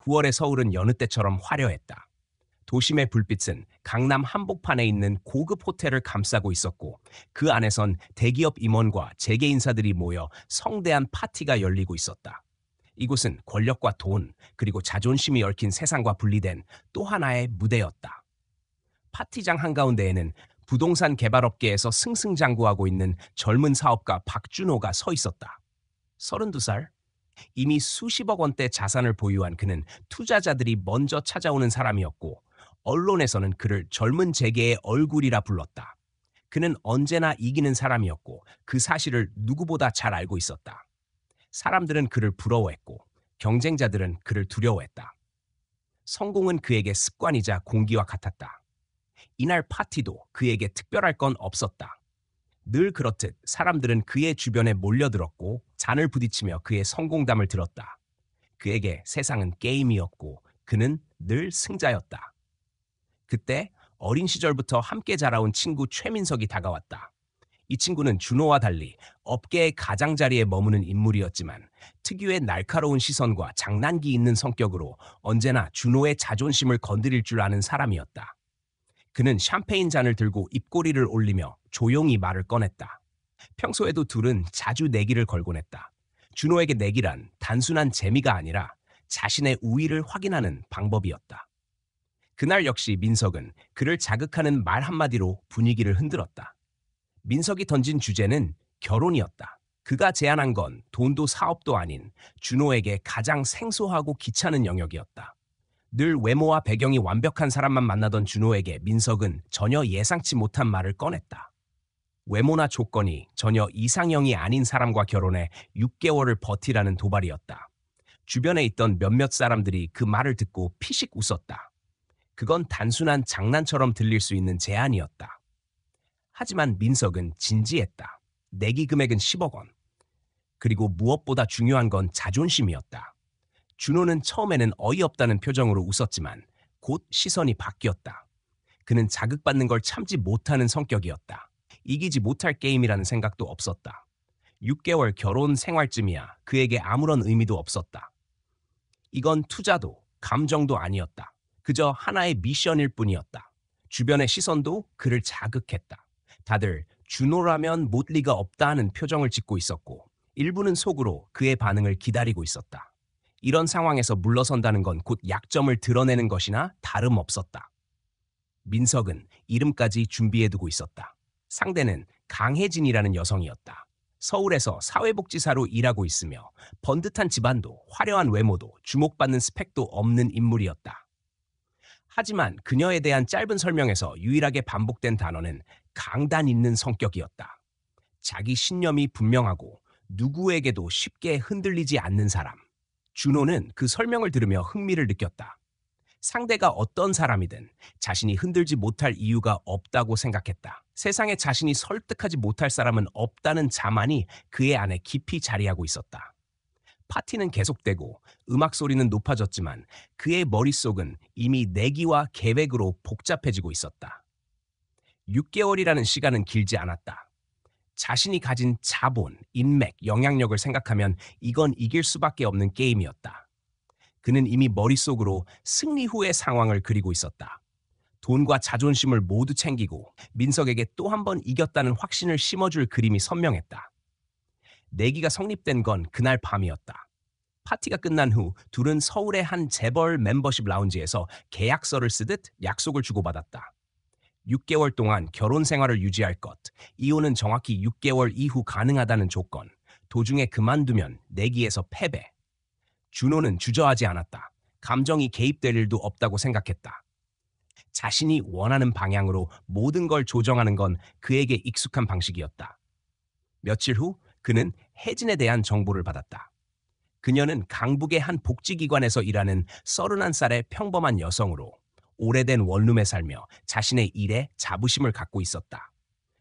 9월의 서울은 여느 때처럼 화려했다. 도심의 불빛은 강남 한복판에 있는 고급 호텔을 감싸고 있었고 그 안에선 대기업 임원과 재계 인사들이 모여 성대한 파티가 열리고 있었다. 이곳은 권력과 돈, 그리고 자존심이 얽힌 세상과 분리된 또 하나의 무대였다. 파티장 한가운데에는 부동산 개발업계에서 승승장구하고 있는 젊은 사업가 박준호가 서 있었다. 32살? 이미 수십억 원대 자산을 보유한 그는 투자자들이 먼저 찾아오는 사람이었고 언론에서는 그를 젊은 재계의 얼굴이라 불렀다. 그는 언제나 이기는 사람이었고 그 사실을 누구보다 잘 알고 있었다. 사람들은 그를 부러워했고 경쟁자들은 그를 두려워했다. 성공은 그에게 습관이자 공기와 같았다. 이날 파티도 그에게 특별할 건 없었다. 늘 그렇듯 사람들은 그의 주변에 몰려들었고 잔을 부딪히며 그의 성공담을 들었다. 그에게 세상은 게임이었고 그는 늘 승자였다. 그때 어린 시절부터 함께 자라온 친구 최민석이 다가왔다. 이 친구는 준호와 달리 업계의 가장자리에 머무는 인물이었지만 특유의 날카로운 시선과 장난기 있는 성격으로 언제나 준호의 자존심을 건드릴 줄 아는 사람이었다. 그는 샴페인 잔을 들고 입꼬리를 올리며 조용히 말을 꺼냈다. 평소에도 둘은 자주 내기를 걸곤 했다. 준호에게 내기란 단순한 재미가 아니라 자신의 우위를 확인하는 방법이었다. 그날 역시 민석은 그를 자극하는 말 한마디로 분위기를 흔들었다. 민석이 던진 주제는 결혼이었다. 그가 제안한 건 돈도 사업도 아닌 준호에게 가장 생소하고 귀찮은 영역이었다. 늘 외모와 배경이 완벽한 사람만 만나던 준호에게 민석은 전혀 예상치 못한 말을 꺼냈다. 외모나 조건이 전혀 이상형이 아닌 사람과 결혼해 6개월을 버티라는 도발이었다. 주변에 있던 몇몇 사람들이 그 말을 듣고 피식 웃었다. 그건 단순한 장난처럼 들릴 수 있는 제안이었다. 하지만 민석은 진지했다. 내기 금액은 10억 원. 그리고 무엇보다 중요한 건 자존심이었다. 준호는 처음에는 어이없다는 표정으로 웃었지만 곧 시선이 바뀌었다. 그는 자극받는 걸 참지 못하는 성격이었다. 이기지 못할 게임이라는 생각도 없었다. 6개월 결혼 생활쯤이야 그에게 아무런 의미도 없었다. 이건 투자도 감정도 아니었다. 그저 하나의 미션일 뿐이었다. 주변의 시선도 그를 자극했다. 다들 준호라면 못 리가 없다는 표정을 짓고 있었고 일부는 속으로 그의 반응을 기다리고 있었다. 이런 상황에서 물러선다는 건 곧 약점을 드러내는 것이나 다름없었다. 민석은 이름까지 준비해두고 있었다. 상대는 강혜진이라는 여성이었다. 서울에서 사회복지사로 일하고 있으며 번듯한 집안도 화려한 외모도 주목받는 스펙도 없는 인물이었다. 하지만 그녀에 대한 짧은 설명에서 유일하게 반복된 단어는 강단 있는 성격이었다. 자기 신념이 분명하고 누구에게도 쉽게 흔들리지 않는 사람. 준호는 그 설명을 들으며 흥미를 느꼈다. 상대가 어떤 사람이든 자신이 흔들지 못할 이유가 없다고 생각했다. 세상에 자신이 설득하지 못할 사람은 없다는 자만이 그의 안에 깊이 자리하고 있었다. 파티는 계속되고 음악 소리는 높아졌지만 그의 머릿속은 이미 내기와 계획으로 복잡해지고 있었다. 6개월이라는 시간은 길지 않았다. 자신이 가진 자본, 인맥, 영향력을 생각하면 이건 이길 수밖에 없는 게임이었다. 그는 이미 머릿속으로 승리 후의 상황을 그리고 있었다. 돈과 자존심을 모두 챙기고 민석에게 또 한 번 이겼다는 확신을 심어줄 그림이 선명했다. 내기가 성립된 건 그날 밤이었다. 파티가 끝난 후 둘은 서울의 한 재벌 멤버십 라운지에서 계약서를 쓰듯 약속을 주고받았다. 6개월 동안 결혼 생활을 유지할 것, 이혼은 정확히 6개월 이후 가능하다는 조건, 도중에 그만두면 내기에서 패배. 준호는 주저하지 않았다. 감정이 개입될 일도 없다고 생각했다. 자신이 원하는 방향으로 모든 걸 조정하는 건 그에게 익숙한 방식이었다. 며칠 후 그는 혜진에 대한 정보를 받았다. 그녀는 강북의 한 복지기관에서 일하는 31살의 평범한 여성으로 오래된 원룸에 살며 자신의 일에 자부심을 갖고 있었다.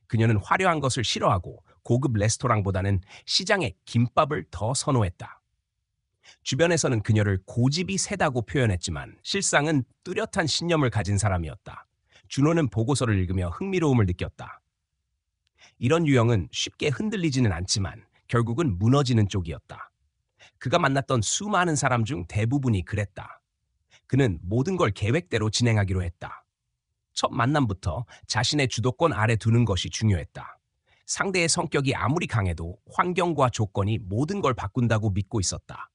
그녀는 화려한 것을 싫어하고 고급 레스토랑보다는 시장의 김밥을 더 선호했다. 주변에서는 그녀를 고집이 세다고 표현했지만 실상은 뚜렷한 신념을 가진 사람이었다. 준호는 보고서를 읽으며 흥미로움을 느꼈다. 이런 유형은 쉽게 흔들리지는 않지만 결국은 무너지는 쪽이었다. 그가 만났던 수많은 사람 중 대부분이 그랬다. 그는 모든 걸 계획대로 진행하기로 했다. 첫 만남부터 자신의 주도권 아래 두는 것이 중요했다. 상대의 성격이 아무리 강해도 환경과 조건이 모든 걸 바꾼다고 믿고 있었다.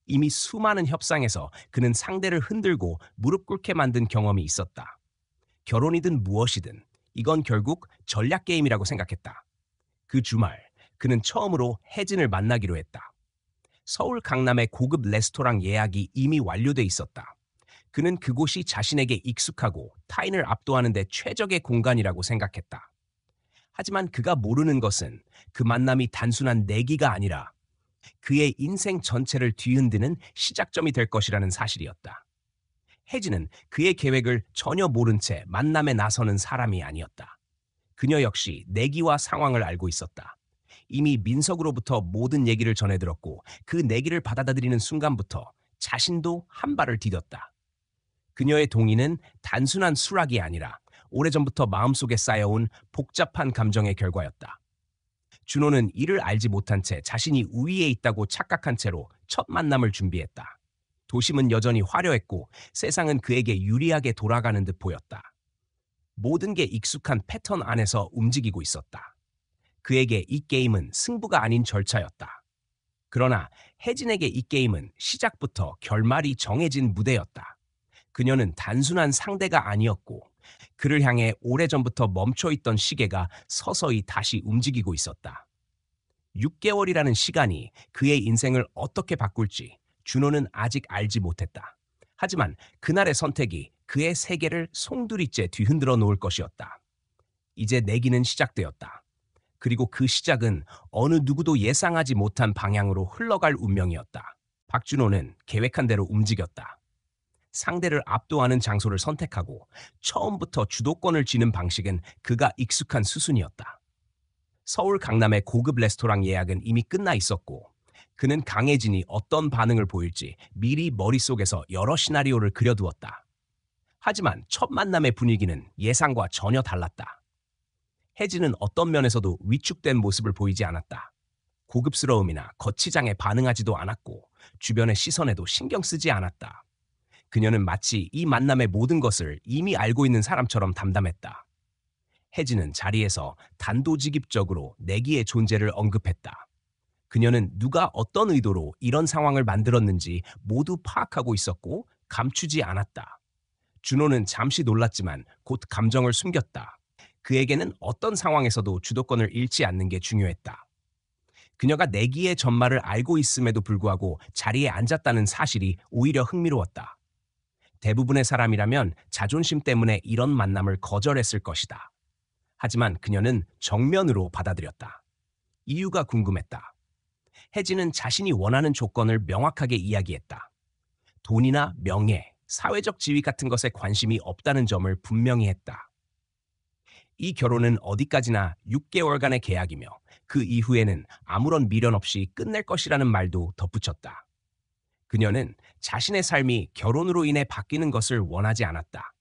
이미 수많은 협상에서 그는 상대를 흔들고 무릎 꿇게 만든 경험이 있었다. 결혼이든 무엇이든 이건 결국 전략 게임이라고 생각했다. 그 주말 그는 처음으로 혜진을 만나기로 했다. 서울 강남의 고급 레스토랑 예약이 이미 완료돼 있었다. 그는 그곳이 자신에게 익숙하고 타인을 압도하는 데 최적의 공간이라고 생각했다. 하지만 그가 모르는 것은 그 만남이 단순한 내기가 아니라 그의 인생 전체를 뒤흔드는 시작점이 될 것이라는 사실이었다. 혜진은 그의 계획을 전혀 모른 채 만남에 나서는 사람이 아니었다. 그녀 역시 내기와 상황을 알고 있었다. 이미 민석으로부터 모든 얘기를 전해 들었고 그 내기를 받아들이는 순간부터 자신도 한 발을 디뎠다. 그녀의 동의는 단순한 수락이 아니라 오래전부터 마음속에 쌓여온 복잡한 감정의 결과였다. 준호는 이를 알지 못한 채 자신이 우위에 있다고 착각한 채로 첫 만남을 준비했다. 도심은 여전히 화려했고 세상은 그에게 유리하게 돌아가는 듯 보였다. 모든 게 익숙한 패턴 안에서 움직이고 있었다. 그에게 이 게임은 승부가 아닌 절차였다. 그러나 혜진에게 이 게임은 시작부터 결말이 정해진 무대였다. 그녀는 단순한 상대가 아니었고 그를 향해 오래전부터 멈춰있던 시계가 서서히 다시 움직이고 있었다. 6개월이라는 시간이 그의 인생을 어떻게 바꿀지 준호는 아직 알지 못했다. 하지만 그날의 선택이 그의 세계를 송두리째 뒤흔들어 놓을 것이었다. 이제 내기는 시작되었다. 그리고 그 시작은 어느 누구도 예상하지 못한 방향으로 흘러갈 운명이었다. 박준호는 계획한 대로 움직였다. 상대를 압도하는 장소를 선택하고 처음부터 주도권을 쥐는 방식은 그가 익숙한 수순이었다. 서울 강남의 고급 레스토랑 예약은 이미 끝나 있었고 그는 강혜진이 어떤 반응을 보일지 미리 머릿속에서 여러 시나리오를 그려두었다. 하지만 첫 만남의 분위기는 예상과 전혀 달랐다. 혜진은 어떤 면에서도 위축된 모습을 보이지 않았다. 고급스러움이나 거치장에 반응하지도 않았고 주변의 시선에도 신경 쓰지 않았다. 그녀는 마치 이 만남의 모든 것을 이미 알고 있는 사람처럼 담담했다. 혜진은 자리에서 단도직입적으로 내기의 존재를 언급했다. 그녀는 누가 어떤 의도로 이런 상황을 만들었는지 모두 파악하고 있었고 감추지 않았다. 준호는 잠시 놀랐지만 곧 감정을 숨겼다. 그에게는 어떤 상황에서도 주도권을 잃지 않는 게 중요했다. 그녀가 내기의 전말을 알고 있음에도 불구하고 자리에 앉았다는 사실이 오히려 흥미로웠다. 대부분의 사람이라면 자존심 때문에 이런 만남을 거절했을 것이다. 하지만 그녀는 정면으로 받아들였다. 이유가 궁금했다. 혜진은 자신이 원하는 조건을 명확하게 이야기했다. 돈이나 명예, 사회적 지위 같은 것에 관심이 없다는 점을 분명히 했다. 이 결혼은 어디까지나 6개월간의 계약이며 그 이후에는 아무런 미련 없이 끝낼 것이라는 말도 덧붙였다. 그녀는 자신의 삶이 결혼으로 인해 바뀌는 것을 원하지 않았다.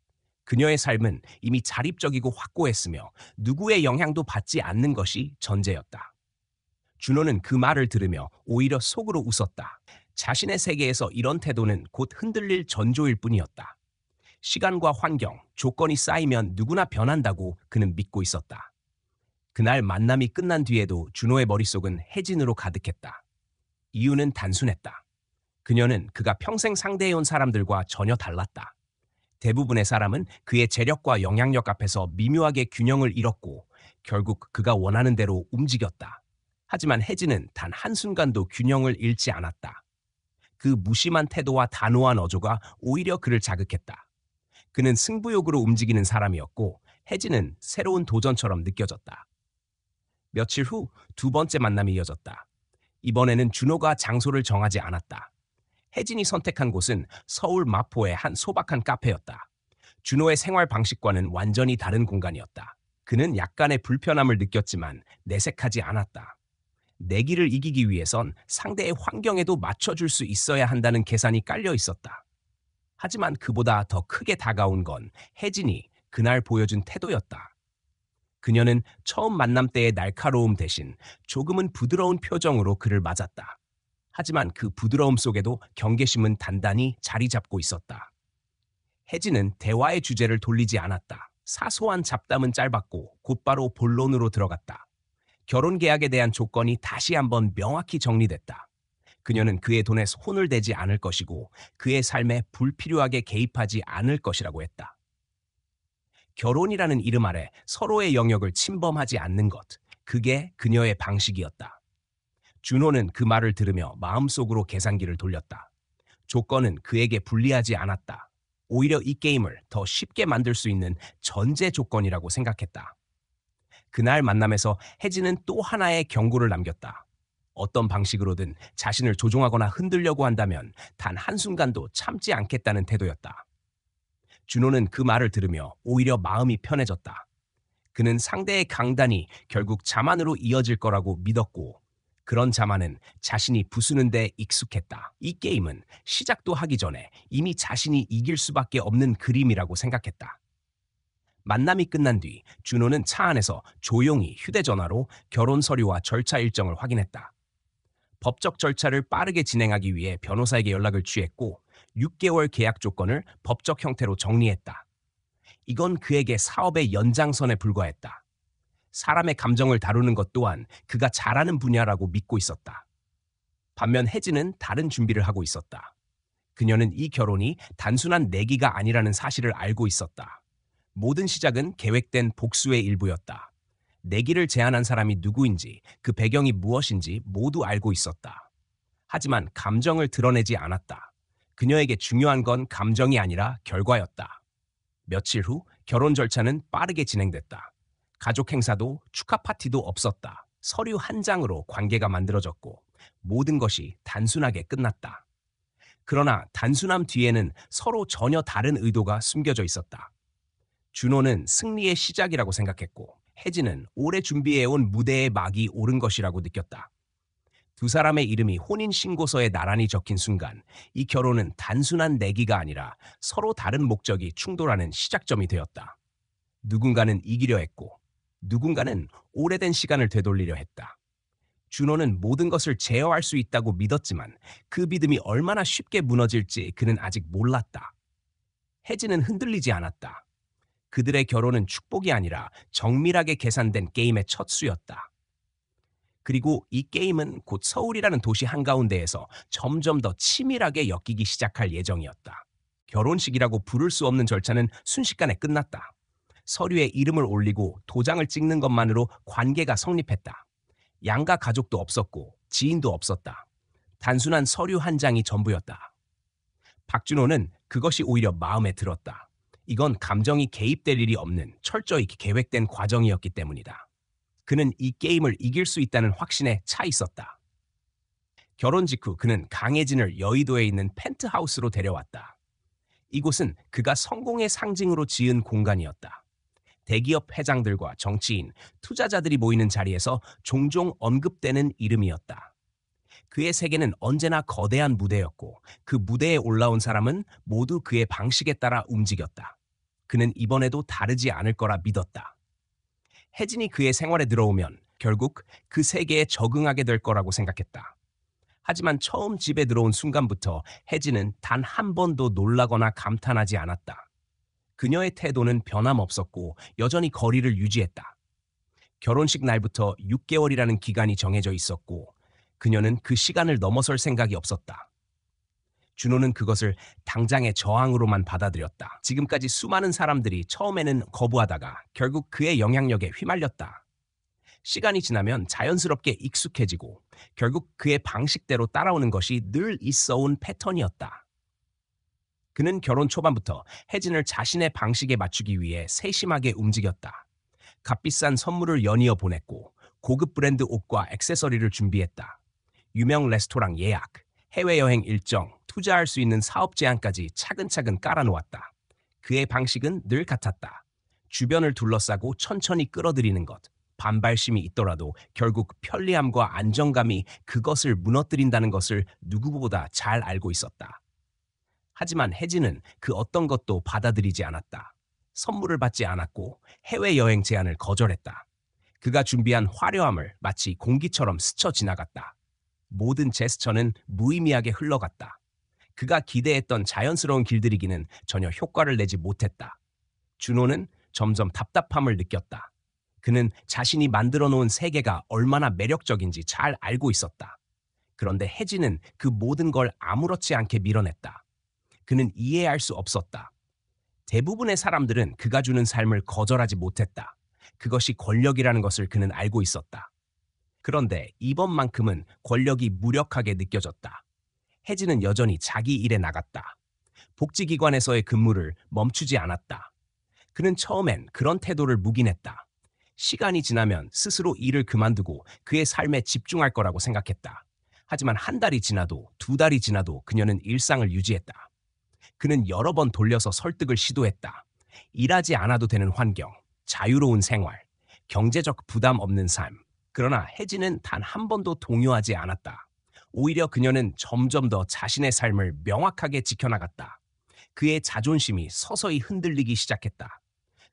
그녀의 삶은 이미 자립적이고 확고했으며 누구의 영향도 받지 않는 것이 전제였다. 준호는 그 말을 들으며 오히려 속으로 웃었다. 자신의 세계에서 이런 태도는 곧 흔들릴 전조일 뿐이었다. 시간과 환경, 조건이 쌓이면 누구나 변한다고 그는 믿고 있었다. 그날 만남이 끝난 뒤에도 준호의 머릿속은 혜진으로 가득했다. 이유는 단순했다. 그녀는 그가 평생 상대해온 사람들과 전혀 달랐다. 대부분의 사람은 그의 재력과 영향력 앞에서 미묘하게 균형을 잃었고 결국 그가 원하는 대로 움직였다. 하지만 혜진은 단 한순간도 균형을 잃지 않았다. 그 무심한 태도와 단호한 어조가 오히려 그를 자극했다. 그는 승부욕으로 움직이는 사람이었고 혜진은 새로운 도전처럼 느껴졌다. 며칠 후 두 번째 만남이 이어졌다. 이번에는 준호가 장소를 정하지 않았다. 혜진이 선택한 곳은 서울 마포의 한 소박한 카페였다. 준호의 생활 방식과는 완전히 다른 공간이었다. 그는 약간의 불편함을 느꼈지만 내색하지 않았다. 내기를 이기기 위해선 상대의 환경에도 맞춰줄 수 있어야 한다는 계산이 깔려 있었다. 하지만 그보다 더 크게 다가온 건 혜진이 그날 보여준 태도였다. 그녀는 처음 만남 때의 날카로움 대신 조금은 부드러운 표정으로 그를 맞았다. 하지만 그 부드러움 속에도 경계심은 단단히 자리 잡고 있었다. 혜진은 대화의 주제를 돌리지 않았다. 사소한 잡담은 짧았고 곧바로 본론으로 들어갔다. 결혼 계약에 대한 조건이 다시 한번 명확히 정리됐다. 그녀는 그의 돈에 손을 대지 않을 것이고 그의 삶에 불필요하게 개입하지 않을 것이라고 했다. 결혼이라는 이름 아래 서로의 영역을 침범하지 않는 것, 그게 그녀의 방식이었다. 준호는 그 말을 들으며 마음속으로 계산기를 돌렸다. 조건은 그에게 불리하지 않았다. 오히려 이 게임을 더 쉽게 만들 수 있는 전제 조건이라고 생각했다. 그날 만남에서 혜진은 또 하나의 경고를 남겼다. 어떤 방식으로든 자신을 조종하거나 흔들려고 한다면 단 한순간도 참지 않겠다는 태도였다. 준호는 그 말을 들으며 오히려 마음이 편해졌다. 그는 상대의 강단이 결국 자만으로 이어질 거라고 믿었고 그런 자만은 자신이 부수는 데 익숙했다. 이 게임은 시작도 하기 전에 이미 자신이 이길 수밖에 없는 그림이라고 생각했다. 만남이 끝난 뒤 준호는 차 안에서 조용히 휴대전화로 결혼 서류와 절차 일정을 확인했다. 법적 절차를 빠르게 진행하기 위해 변호사에게 연락을 취했고 6개월 계약 조건을 법적 형태로 정리했다. 이건 그에게 사업의 연장선에 불과했다. 사람의 감정을 다루는 것 또한 그가 잘하는 분야라고 믿고 있었다. 반면 혜진은 다른 준비를 하고 있었다. 그녀는 이 결혼이 단순한 내기가 아니라는 사실을 알고 있었다. 모든 시작은 계획된 복수의 일부였다. 내기를 제안한 사람이 누구인지, 그 배경이 무엇인지 모두 알고 있었다. 하지만 감정을 드러내지 않았다. 그녀에게 중요한 건 감정이 아니라 결과였다. 며칠 후 결혼 절차는 빠르게 진행됐다. 가족 행사도 축하 파티도 없었다. 서류 한 장으로 관계가 만들어졌고 모든 것이 단순하게 끝났다. 그러나 단순함 뒤에는 서로 전혀 다른 의도가 숨겨져 있었다. 준호는 승리의 시작이라고 생각했고 혜진은 오래 준비해온 무대의 막이 오른 것이라고 느꼈다. 두 사람의 이름이 혼인신고서에 나란히 적힌 순간 이 결혼은 단순한 내기가 아니라 서로 다른 목적이 충돌하는 시작점이 되었다. 누군가는 이기려 했고 누군가는 오래된 시간을 되돌리려 했다. 준호는 모든 것을 제어할 수 있다고 믿었지만 그 믿음이 얼마나 쉽게 무너질지 그는 아직 몰랐다. 혜진은 흔들리지 않았다. 그들의 결혼은 축복이 아니라 정밀하게 계산된 게임의 첫 수였다. 그리고 이 게임은 곧 서울이라는 도시 한가운데에서 점점 더 치밀하게 엮이기 시작할 예정이었다. 결혼식이라고 부를 수 없는 절차는 순식간에 끝났다. 서류에 이름을 올리고 도장을 찍는 것만으로 관계가 성립했다. 양가 가족도 없었고 지인도 없었다. 단순한 서류 한 장이 전부였다. 박준호는 그것이 오히려 마음에 들었다. 이건 감정이 개입될 일이 없는 철저히 계획된 과정이었기 때문이다. 그는 이 게임을 이길 수 있다는 확신에 차 있었다. 결혼 직후 그는 강혜진을 여의도에 있는 펜트하우스로 데려왔다. 이곳은 그가 성공의 상징으로 지은 공간이었다. 대기업 회장들과 정치인, 투자자들이 모이는 자리에서 종종 언급되는 이름이었다. 그의 세계는 언제나 거대한 무대였고 그 무대에 올라온 사람은 모두 그의 방식에 따라 움직였다. 그는 이번에도 다르지 않을 거라 믿었다. 혜진이 그의 생활에 들어오면 결국 그 세계에 적응하게 될 거라고 생각했다. 하지만 처음 집에 들어온 순간부터 혜진은 단 한 번도 놀라거나 감탄하지 않았다. 그녀의 태도는 변함없었고 여전히 거리를 유지했다. 결혼식 날부터 6개월이라는 기간이 정해져 있었고 그녀는 그 시간을 넘어설 생각이 없었다. 준호는 그것을 당장의 저항으로만 받아들였다. 지금까지 수많은 사람들이 처음에는 거부하다가 결국 그의 영향력에 휘말렸다. 시간이 지나면 자연스럽게 익숙해지고 결국 그의 방식대로 따라오는 것이 늘 있어온 패턴이었다. 그는 결혼 초반부터 혜진을 자신의 방식에 맞추기 위해 세심하게 움직였다. 값비싼 선물을 연이어 보냈고 고급 브랜드 옷과 액세서리를 준비했다. 유명 레스토랑 예약, 해외여행 일정, 투자할 수 있는 사업 제안까지 차근차근 깔아놓았다. 그의 방식은 늘 같았다. 주변을 둘러싸고 천천히 끌어들이는 것. 반발심이 있더라도 결국 편리함과 안정감이 그것을 무너뜨린다는 것을 누구보다 잘 알고 있었다. 하지만 혜진은 그 어떤 것도 받아들이지 않았다. 선물을 받지 않았고 해외여행 제안을 거절했다. 그가 준비한 화려함을 마치 공기처럼 스쳐 지나갔다. 모든 제스처는 무의미하게 흘러갔다. 그가 기대했던 자연스러운 길들이기는 전혀 효과를 내지 못했다. 준호는 점점 답답함을 느꼈다. 그는 자신이 만들어 놓은 세계가 얼마나 매력적인지 잘 알고 있었다. 그런데 혜진은 그 모든 걸 아무렇지 않게 밀어냈다. 그는 이해할 수 없었다. 대부분의 사람들은 그가 주는 삶을 거절하지 못했다. 그것이 권력이라는 것을 그는 알고 있었다. 그런데 이번만큼은 권력이 무력하게 느껴졌다. 혜진은 여전히 자기 일에 나갔다. 복지기관에서의 근무를 멈추지 않았다. 그는 처음엔 그런 태도를 묵인했다. 시간이 지나면 스스로 일을 그만두고 그의 삶에 집중할 거라고 생각했다. 하지만 한 달이 지나도 두 달이 지나도 그녀는 일상을 유지했다. 그는 여러 번 돌려서 설득을 시도했다. 일하지 않아도 되는 환경, 자유로운 생활, 경제적 부담 없는 삶. 그러나 혜진은 단 한 번도 동요하지 않았다. 오히려 그녀는 점점 더 자신의 삶을 명확하게 지켜나갔다. 그의 자존심이 서서히 흔들리기 시작했다.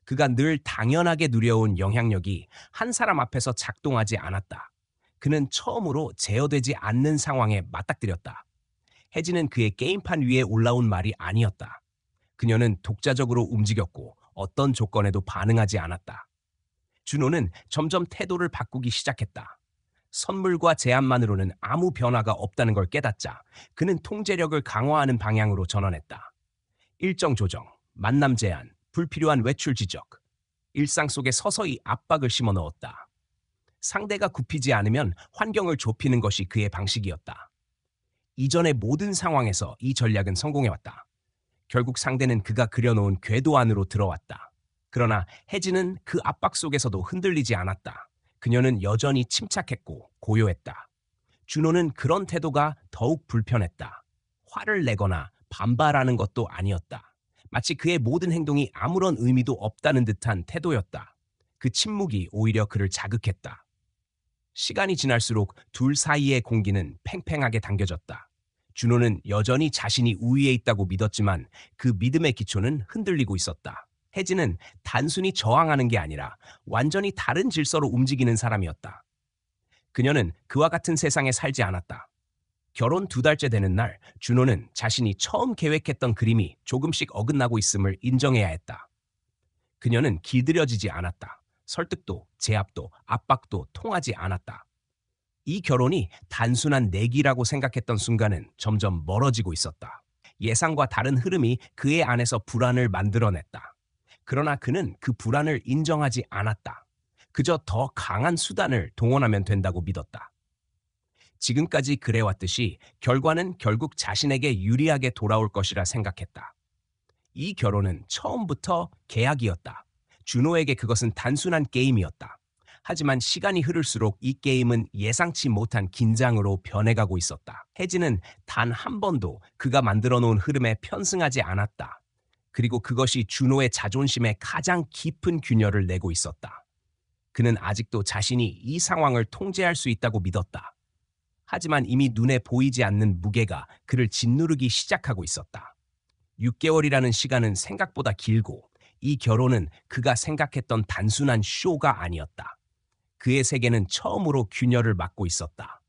그가 늘 당연하게 누려온 영향력이 한 사람 앞에서 작동하지 않았다. 그는 처음으로 제어되지 않는 상황에 맞닥뜨렸다. 혜진은 그의 게임판 위에 올라온 말이 아니었다. 그녀는 독자적으로 움직였고 어떤 조건에도 반응하지 않았다. 준호는 점점 태도를 바꾸기 시작했다. 선물과 제안만으로는 아무 변화가 없다는 걸 깨닫자 그는 통제력을 강화하는 방향으로 전환했다. 일정 조정, 만남 제한, 불필요한 외출 지적. 일상 속에 서서히 압박을 심어 넣었다. 상대가 굽히지 않으면 환경을 좁히는 것이 그의 방식이었다. 이전의 모든 상황에서 이 전략은 성공해왔다. 결국 상대는 그가 그려놓은 궤도 안으로 들어왔다. 그러나 혜진은 그 압박 속에서도 흔들리지 않았다. 그녀는 여전히 침착했고 고요했다. 준호는 그런 태도가 더욱 불편했다. 화를 내거나 반발하는 것도 아니었다. 마치 그의 모든 행동이 아무런 의미도 없다는 듯한 태도였다. 그 침묵이 오히려 그를 자극했다. 시간이 지날수록 둘 사이의 공기는 팽팽하게 당겨졌다. 준호는 여전히 자신이 우위에 있다고 믿었지만 그 믿음의 기초는 흔들리고 있었다. 혜진은 단순히 저항하는 게 아니라 완전히 다른 질서로 움직이는 사람이었다. 그녀는 그와 같은 세상에 살지 않았다. 결혼 두 달째 되는 날, 준호는 자신이 처음 계획했던 그림이 조금씩 어긋나고 있음을 인정해야 했다. 그녀는 길들여지지 않았다. 설득도, 제압도, 압박도 통하지 않았다. 이 결혼이 단순한 내기라고 생각했던 순간은 점점 멀어지고 있었다. 예상과 다른 흐름이 그의 안에서 불안을 만들어냈다. 그러나 그는 그 불안을 인정하지 않았다. 그저 더 강한 수단을 동원하면 된다고 믿었다. 지금까지 그래왔듯이 결과는 결국 자신에게 유리하게 돌아올 것이라 생각했다. 이 결혼은 처음부터 계약이었다. 준호에게 그것은 단순한 게임이었다. 하지만 시간이 흐를수록 이 게임은 예상치 못한 긴장으로 변해가고 있었다. 혜진은 단 한 번도 그가 만들어 놓은 흐름에 편승하지 않았다. 그리고 그것이 준호의 자존심에 가장 깊은 균열을 내고 있었다. 그는 아직도 자신이 이 상황을 통제할 수 있다고 믿었다. 하지만 이미 눈에 보이지 않는 무게가 그를 짓누르기 시작하고 있었다. 6개월이라는 시간은 생각보다 길고 이 결혼은 그가 생각했던 단순한 쇼가 아니었다. 그의 세계는 처음으로 균열을 맞고 있었다.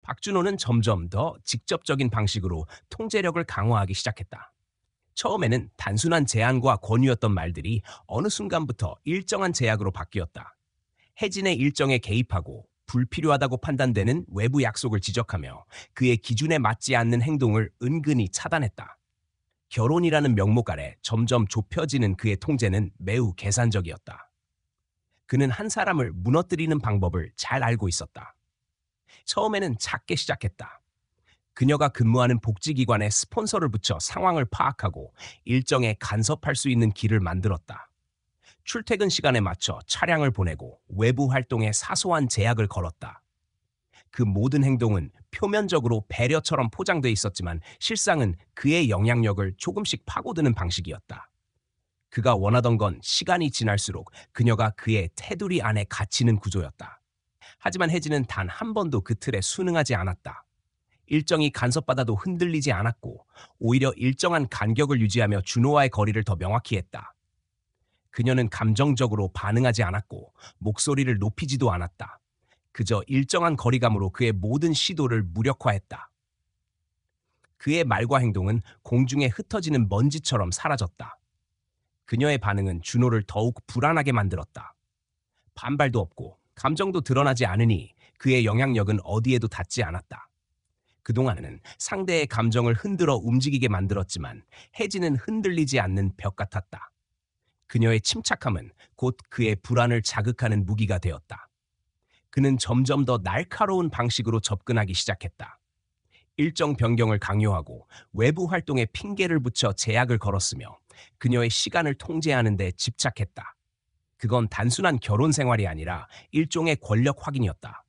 박준호는 점점 더 직접적인 방식으로 통제력을 강화하기 시작했다. 처음에는 단순한 제안과 권유였던 말들이 어느 순간부터 일정한 제약으로 바뀌었다. 혜진의 일정에 개입하고 불필요하다고 판단되는 외부 약속을 지적하며 그의 기준에 맞지 않는 행동을 은근히 차단했다. 결혼이라는 명목 아래 점점 좁혀지는 그의 통제는 매우 계산적이었다. 그는 한 사람을 무너뜨리는 방법을 잘 알고 있었다. 처음에는 작게 시작했다. 그녀가 근무하는 복지기관에 스폰서를 붙여 상황을 파악하고 일정에 간섭할 수 있는 길을 만들었다. 출퇴근 시간에 맞춰 차량을 보내고 외부 활동에 사소한 제약을 걸었다. 그 모든 행동은 표면적으로 배려처럼 포장돼 있었지만 실상은 그의 영향력을 조금씩 파고드는 방식이었다. 그가 원하던 건 시간이 지날수록 그녀가 그의 테두리 안에 갇히는 구조였다. 하지만 혜진은 단 한 번도 그 틀에 순응하지 않았다. 일정이 간섭받아도 흔들리지 않았고 오히려 일정한 간격을 유지하며 준호와의 거리를 더 명확히 했다. 그녀는 감정적으로 반응하지 않았고 목소리를 높이지도 않았다. 그저 일정한 거리감으로 그의 모든 시도를 무력화했다. 그의 말과 행동은 공중에 흩어지는 먼지처럼 사라졌다. 그녀의 반응은 준호를 더욱 불안하게 만들었다. 반발도 없고 감정도 드러나지 않으니 그의 영향력은 어디에도 닿지 않았다. 그동안은 상대의 감정을 흔들어 움직이게 만들었지만 혜진은 흔들리지 않는 벽 같았다. 그녀의 침착함은 곧 그의 불안을 자극하는 무기가 되었다. 그는 점점 더 날카로운 방식으로 접근하기 시작했다. 일정 변경을 강요하고 외부 활동에 핑계를 붙여 제약을 걸었으며 그녀의 시간을 통제하는 데 집착했다. 그건 단순한 결혼 생활이 아니라 일종의 권력 확인이었다.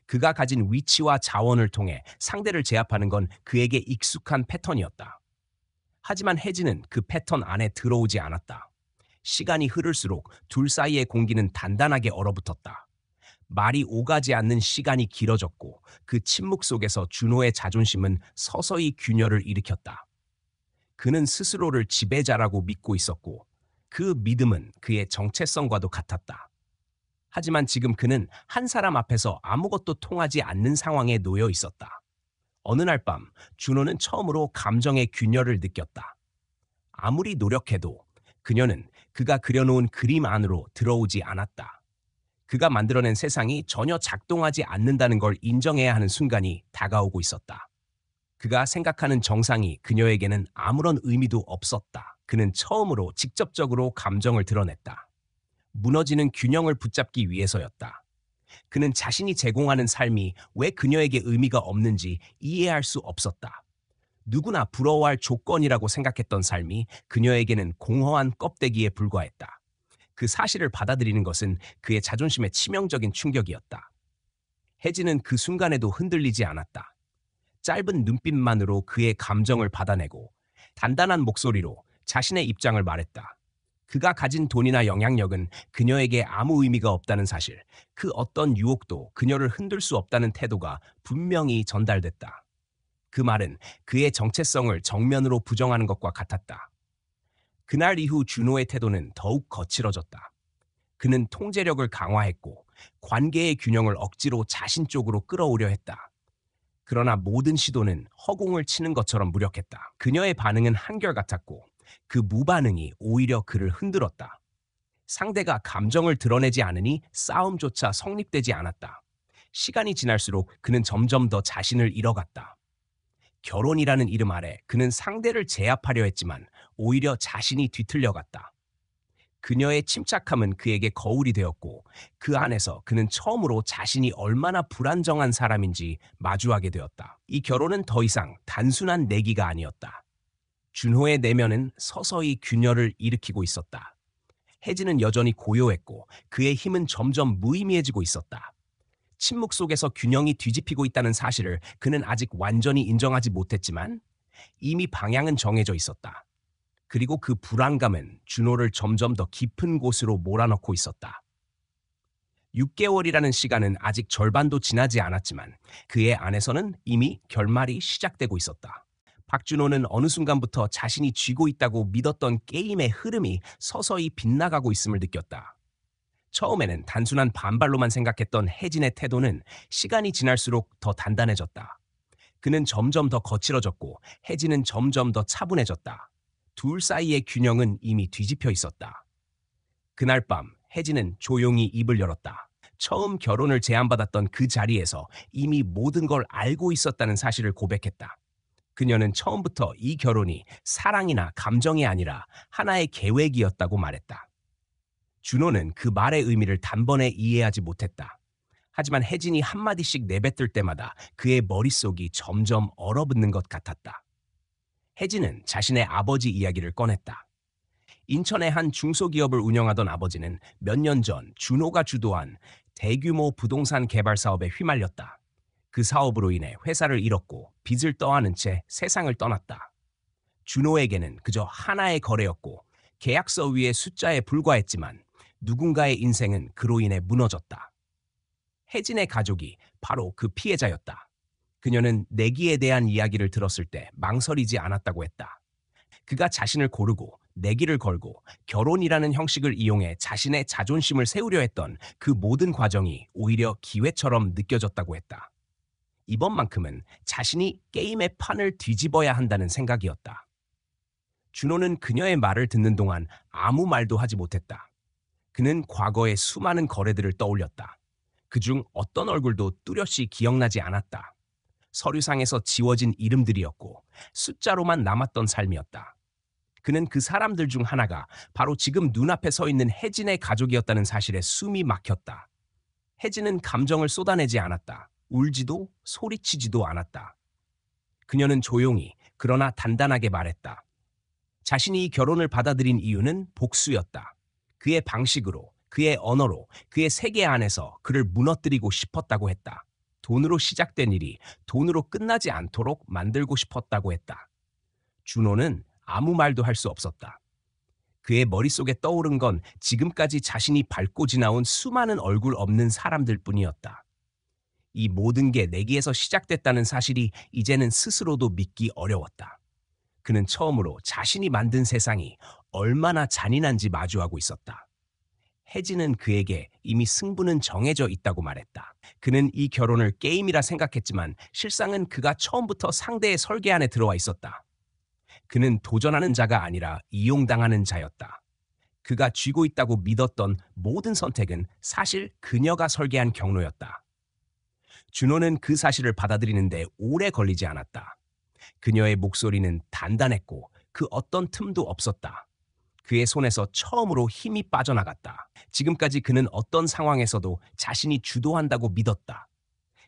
그가 가진 위치와 자원을 통해 상대를 제압하는 건 그에게 익숙한 패턴이었다. 하지만 혜진은 그 패턴 안에 들어오지 않았다. 시간이 흐를수록 둘 사이의 공기는 단단하게 얼어붙었다. 말이 오가지 않는 시간이 길어졌고 그 침묵 속에서 준호의 자존심은 서서히 균열을 일으켰다. 그는 스스로를 지배자라고 믿고 있었고 그 믿음은 그의 정체성과도 같았다. 하지만 지금 그는 한 사람 앞에서 아무것도 통하지 않는 상황에 놓여 있었다. 어느 날 밤 준호는 처음으로 감정의 균열을 느꼈다. 아무리 노력해도 그녀는 그가 그려놓은 그림 안으로 들어오지 않았다. 그가 만들어낸 세상이 전혀 작동하지 않는다는 걸 인정해야 하는 순간이 다가오고 있었다. 그가 생각하는 정상이 그녀에게는 아무런 의미도 없었다. 그는 처음으로 직접적으로 감정을 드러냈다. 무너지는 균형을 붙잡기 위해서였다. 그는 자신이 제공하는 삶이 왜 그녀에게 의미가 없는지 이해할 수 없었다. 누구나 부러워할 조건이라고 생각했던 삶이 그녀에게는 공허한 껍데기에 불과했다. 그 사실을 받아들이는 것은 그의 자존심에 치명적인 충격이었다. 혜진은 그 순간에도 흔들리지 않았다. 짧은 눈빛만으로 그의 감정을 받아내고 단단한 목소리로 자신의 입장을 말했다. 그가 가진 돈이나 영향력은 그녀에게 아무 의미가 없다는 사실, 그 어떤 유혹도 그녀를 흔들 수 없다는 태도가 분명히 전달됐다. 그 말은 그의 정체성을 정면으로 부정하는 것과 같았다. 그날 이후 준호의 태도는 더욱 거칠어졌다. 그는 통제력을 강화했고 관계의 균형을 억지로 자신 쪽으로 끌어오려 했다. 그러나 모든 시도는 허공을 치는 것처럼 무력했다. 그녀의 반응은 한결같았고 그 무반응이 오히려 그를 흔들었다. 상대가 감정을 드러내지 않으니 싸움조차 성립되지 않았다. 시간이 지날수록 그는 점점 더 자신을 잃어갔다. 결혼이라는 이름 아래 그는 상대를 제압하려 했지만 오히려 자신이 뒤틀려갔다. 그녀의 침착함은 그에게 거울이 되었고 그 안에서 그는 처음으로 자신이 얼마나 불안정한 사람인지 마주하게 되었다. 이 결혼은 더 이상 단순한 내기가 아니었다. 준호의 내면은 서서히 균열을 일으키고 있었다. 혜진은 여전히 고요했고 그의 힘은 점점 무의미해지고 있었다. 침묵 속에서 균형이 뒤집히고 있다는 사실을 그는 아직 완전히 인정하지 못했지만 이미 방향은 정해져 있었다. 그리고 그 불안감은 준호를 점점 더 깊은 곳으로 몰아넣고 있었다. 6개월이라는 시간은 아직 절반도 지나지 않았지만 그의 안에서는 이미 결말이 시작되고 있었다. 박준호는 어느 순간부터 자신이 쥐고 있다고 믿었던 게임의 흐름이 서서히 빗나가고 있음을 느꼈다. 처음에는 단순한 반발로만 생각했던 혜진의 태도는 시간이 지날수록 더 단단해졌다. 그는 점점 더 거칠어졌고 혜진은 점점 더 차분해졌다. 둘 사이의 균형은 이미 뒤집혀 있었다. 그날 밤 혜진은 조용히 입을 열었다. 처음 결혼을 제안받았던 그 자리에서 이미 모든 걸 알고 있었다는 사실을 고백했다. 그녀는 처음부터 이 결혼이 사랑이나 감정이 아니라 하나의 계획이었다고 말했다. 준호는 그 말의 의미를 단번에 이해하지 못했다. 하지만 혜진이 한마디씩 내뱉을 때마다 그의 머릿속이 점점 얼어붙는 것 같았다. 혜진은 자신의 아버지 이야기를 꺼냈다. 인천의 한 중소기업을 운영하던 아버지는 몇 년 전 준호가 주도한 대규모 부동산 개발 사업에 휘말렸다. 그 사업으로 인해 회사를 잃었고 빚을 떠안은 채 세상을 떠났다. 준호에게는 그저 하나의 거래였고 계약서 위의 숫자에 불과했지만 누군가의 인생은 그로 인해 무너졌다. 혜진의 가족이 바로 그 피해자였다. 그녀는 내기에 대한 이야기를 들었을 때 망설이지 않았다고 했다. 그가 자신을 고르고 내기를 걸고 결혼이라는 형식을 이용해 자신의 자존심을 세우려 했던 그 모든 과정이 오히려 기회처럼 느껴졌다고 했다. 이번만큼은 자신이 게임의 판을 뒤집어야 한다는 생각이었다. 준호는 그녀의 말을 듣는 동안 아무 말도 하지 못했다. 그는 과거의 수많은 거래들을 떠올렸다. 그중 어떤 얼굴도 뚜렷이 기억나지 않았다. 서류상에서 지워진 이름들이었고 숫자로만 남았던 삶이었다. 그는 그 사람들 중 하나가 바로 지금 눈앞에 서 있는 혜진의 가족이었다는 사실에 숨이 막혔다. 혜진은 감정을 쏟아내지 않았다. 울지도 소리치지도 않았다. 그녀는 조용히 그러나 단단하게 말했다. 자신이 이 결혼을 받아들인 이유는 복수였다. 그의 방식으로, 그의 언어로, 그의 세계 안에서 그를 무너뜨리고 싶었다고 했다. 돈으로 시작된 일이 돈으로 끝나지 않도록 만들고 싶었다고 했다. 준호는 아무 말도 할 수 없었다. 그의 머릿속에 떠오른 건 지금까지 자신이 밟고 지나온 수많은 얼굴 없는 사람들 뿐이었다. 이 모든 게 내기에서 시작됐다는 사실이 이제는 스스로도 믿기 어려웠다. 그는 처음으로 자신이 만든 세상이 얼마나 잔인한지 마주하고 있었다. 혜진은 그에게 이미 승부는 정해져 있다고 말했다. 그는 이 결혼을 게임이라 생각했지만 실상은 그가 처음부터 상대의 설계 안에 들어와 있었다. 그는 도전하는 자가 아니라 이용당하는 자였다. 그가 쥐고 있다고 믿었던 모든 선택은 사실 그녀가 설계한 경로였다. 준호는 그 사실을 받아들이는데 오래 걸리지 않았다. 그녀의 목소리는 단단했고 그 어떤 틈도 없었다. 그의 손에서 처음으로 힘이 빠져나갔다. 지금까지 그는 어떤 상황에서도 자신이 주도한다고 믿었다.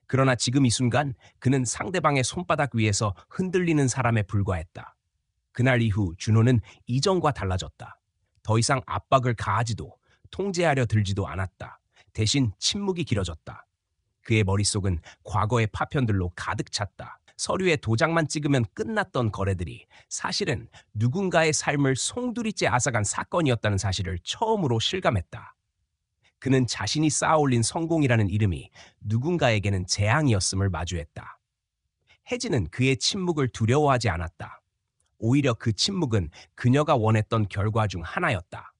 그러나 지금 이 순간 그는 상대방의 손바닥 위에서 흔들리는 사람에 불과했다. 그날 이후 준호는 이전과 달라졌다. 더 이상 압박을 가하지도 통제하려 들지도 않았다. 대신 침묵이 길어졌다. 그의 머릿속은 과거의 파편들로 가득 찼다. 서류에 도장만 찍으면 끝났던 거래들이 사실은 누군가의 삶을 송두리째 앗아간 사건이었다는 사실을 처음으로 실감했다. 그는 자신이 쌓아올린 성공이라는 이름이 누군가에게는 재앙이었음을 마주했다. 혜진은 그의 침묵을 두려워하지 않았다. 오히려 그 침묵은 그녀가 원했던 결과 중 하나였다.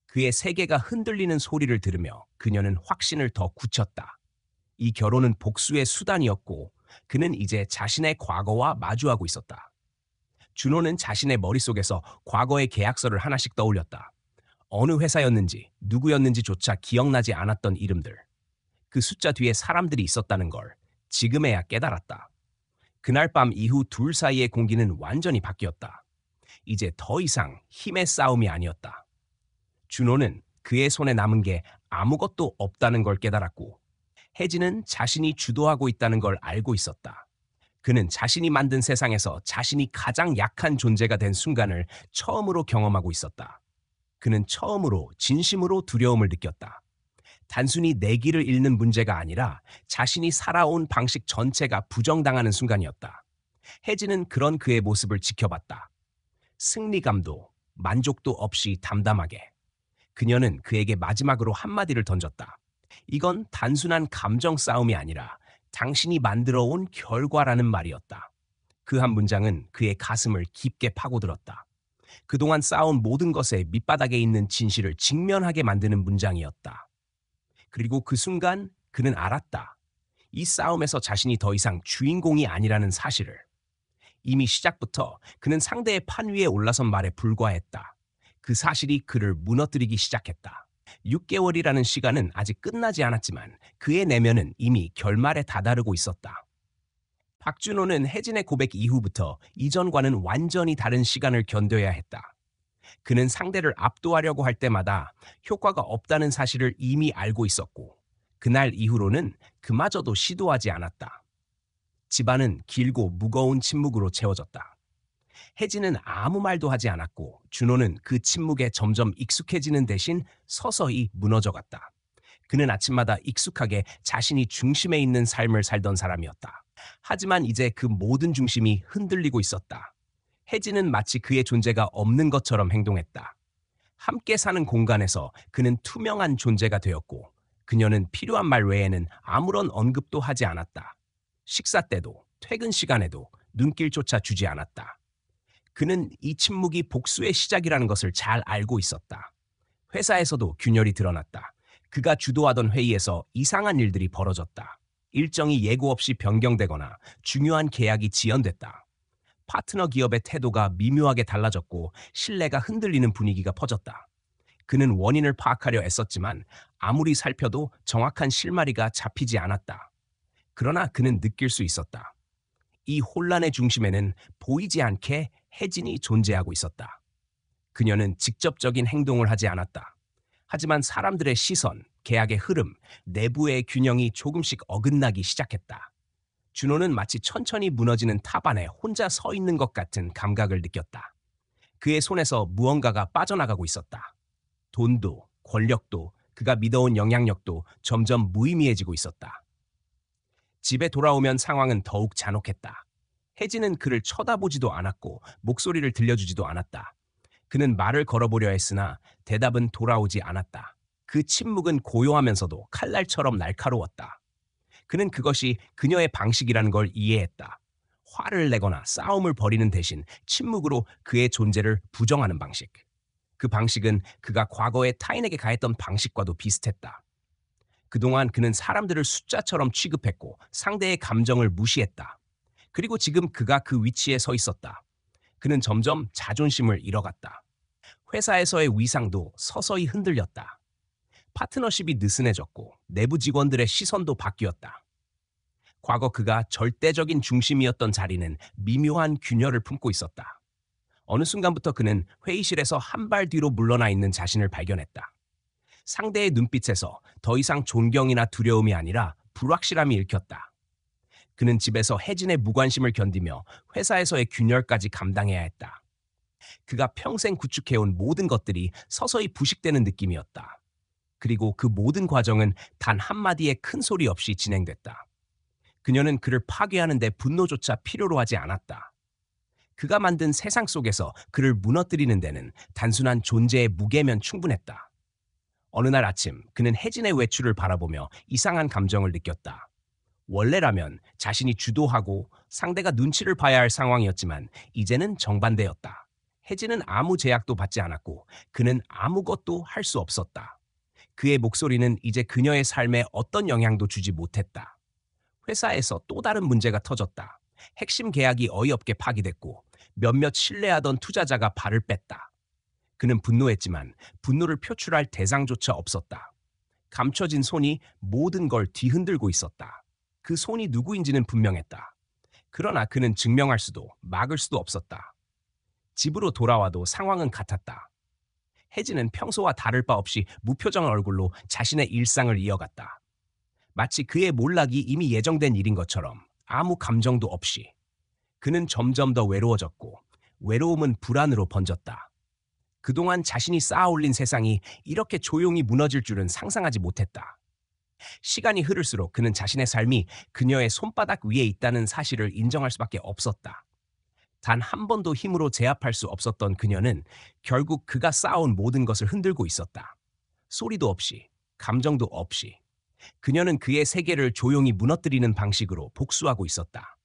그의 세계가 흔들리는 소리를 들으며 그녀는 확신을 더 굳혔다. 이 결혼은 복수의 수단이었고 그는 이제 자신의 과거와 마주하고 있었다. 준호는 자신의 머릿속에서 과거의 계약서를 하나씩 떠올렸다. 어느 회사였는지 누구였는지조차 기억나지 않았던 이름들. 그 숫자 뒤에 사람들이 있었다는 걸 지금에야 깨달았다. 그날 밤 이후 둘 사이의 공기는 완전히 바뀌었다. 이제 더 이상 힘의 싸움이 아니었다. 준호는 그의 손에 남은 게 아무것도 없다는 걸 깨달았고 혜진은 자신이 주도하고 있다는 걸 알고 있었다. 그는 자신이 만든 세상에서 자신이 가장 약한 존재가 된 순간을 처음으로 경험하고 있었다. 그는 처음으로 진심으로 두려움을 느꼈다. 단순히 내기를 잃는 문제가 아니라 자신이 살아온 방식 전체가 부정당하는 순간이었다. 혜진은 그런 그의 모습을 지켜봤다. 승리감도 만족도 없이 담담하게. 그녀는 그에게 마지막으로 한마디를 던졌다. 이건 단순한 감정 싸움이 아니라 당신이 만들어온 결과라는 말이었다. 그 한 문장은 그의 가슴을 깊게 파고들었다. 그동안 쌓아온 모든 것의 밑바닥에 있는 진실을 직면하게 만드는 문장이었다. 그리고 그 순간 그는 알았다. 이 싸움에서 자신이 더 이상 주인공이 아니라는 사실을. 이미 시작부터 그는 상대의 판 위에 올라선 말에 불과했다. 그 사실이 그를 무너뜨리기 시작했다. 6개월이라는 시간은 아직 끝나지 않았지만 그의 내면은 이미 결말에 다다르고 있었다. 박준호는 혜진의 고백 이후부터 이전과는 완전히 다른 시간을 견뎌야 했다. 그는 상대를 압도하려고 할 때마다 효과가 없다는 사실을 이미 알고 있었고 그날 이후로는 그마저도 시도하지 않았다. 집안은 길고 무거운 침묵으로 채워졌다. 혜진은 아무 말도 하지 않았고 준호는 그 침묵에 점점 익숙해지는 대신 서서히 무너져갔다. 그는 아침마다 익숙하게 자신이 중심에 있는 삶을 살던 사람이었다. 하지만 이제 그 모든 중심이 흔들리고 있었다. 혜진은 마치 그의 존재가 없는 것처럼 행동했다. 함께 사는 공간에서 그는 투명한 존재가 되었고 그녀는 필요한 말 외에는 아무런 언급도 하지 않았다. 식사 때도 퇴근 시간에도 눈길조차 주지 않았다. 그는 이 침묵이 복수의 시작이라는 것을 잘 알고 있었다. 회사에서도 균열이 드러났다. 그가 주도하던 회의에서 이상한 일들이 벌어졌다. 일정이 예고 없이 변경되거나 중요한 계약이 지연됐다. 파트너 기업의 태도가 미묘하게 달라졌고 신뢰가 흔들리는 분위기가 퍼졌다. 그는 원인을 파악하려 애썼지만 아무리 살펴도 정확한 실마리가 잡히지 않았다. 그러나 그는 느낄 수 있었다. 이 혼란의 중심에는 보이지 않게 혜진이 존재하고 있었다. 그녀는 직접적인 행동을 하지 않았다. 하지만 사람들의 시선, 계약의 흐름, 내부의 균형이 조금씩 어긋나기 시작했다. 준호는 마치 천천히 무너지는 탑 안에 혼자 서 있는 것 같은 감각을 느꼈다. 그의 손에서 무언가가 빠져나가고 있었다. 돈도, 권력도, 그가 믿어온 영향력도 점점 무의미해지고 있었다. 집에 돌아오면 상황은 더욱 잔혹했다. 혜진은 그를 쳐다보지도 않았고 목소리를 들려주지도 않았다. 그는 말을 걸어보려 했으나 대답은 돌아오지 않았다. 그 침묵은 고요하면서도 칼날처럼 날카로웠다. 그는 그것이 그녀의 방식이라는 걸 이해했다. 화를 내거나 싸움을 벌이는 대신 침묵으로 그의 존재를 부정하는 방식. 그 방식은 그가 과거에 타인에게 가했던 방식과도 비슷했다. 그동안 그는 사람들을 숫자처럼 취급했고 상대의 감정을 무시했다. 그리고 지금 그가 그 위치에 서 있었다. 그는 점점 자존심을 잃어갔다. 회사에서의 위상도 서서히 흔들렸다. 파트너십이 느슨해졌고 내부 직원들의 시선도 바뀌었다. 과거 그가 절대적인 중심이었던 자리는 미묘한 균열을 품고 있었다. 어느 순간부터 그는 회의실에서 한 발 뒤로 물러나 있는 자신을 발견했다. 상대의 눈빛에서 더 이상 존경이나 두려움이 아니라 불확실함이 읽혔다. 그는 집에서 혜진의 무관심을 견디며 회사에서의 균열까지 감당해야 했다. 그가 평생 구축해온 모든 것들이 서서히 부식되는 느낌이었다. 그리고 그 모든 과정은 단 한마디의 큰 소리 없이 진행됐다. 그녀는 그를 파괴하는 데 분노조차 필요로 하지 않았다. 그가 만든 세상 속에서 그를 무너뜨리는 데는 단순한 존재의 무게면 충분했다. 어느 날 아침 그는 혜진의 외출을 바라보며 이상한 감정을 느꼈다. 원래라면 자신이 주도하고 상대가 눈치를 봐야 할 상황이었지만 이제는 정반대였다. 혜진은 아무 제약도 받지 않았고 그는 아무것도 할 수 없었다. 그의 목소리는 이제 그녀의 삶에 어떤 영향도 주지 못했다. 회사에서 또 다른 문제가 터졌다. 핵심 계약이 어이없게 파기됐고 몇몇 신뢰하던 투자자가 발을 뺐다. 그는 분노했지만 분노를 표출할 대상조차 없었다. 감춰진 손이 모든 걸 뒤흔들고 있었다. 그 손이 누구인지는 분명했다. 그러나 그는 증명할 수도 막을 수도 없었다. 집으로 돌아와도 상황은 같았다. 혜진은 평소와 다를 바 없이 무표정 얼굴로 자신의 일상을 이어갔다. 마치 그의 몰락이 이미 예정된 일인 것처럼 아무 감정도 없이. 그는 점점 더 외로워졌고 외로움은 불안으로 번졌다. 그동안 자신이 쌓아올린 세상이 이렇게 조용히 무너질 줄은 상상하지 못했다. 시간이 흐를수록 그는 자신의 삶이 그녀의 손바닥 위에 있다는 사실을 인정할 수밖에 없었다. 단 한 번도 힘으로 제압할 수 없었던 그녀는 결국 그가 쌓아온 모든 것을 흔들고 있었다. 소리도 없이, 감정도 없이. 그녀는 그의 세계를 조용히 무너뜨리는 방식으로 복수하고 있었다.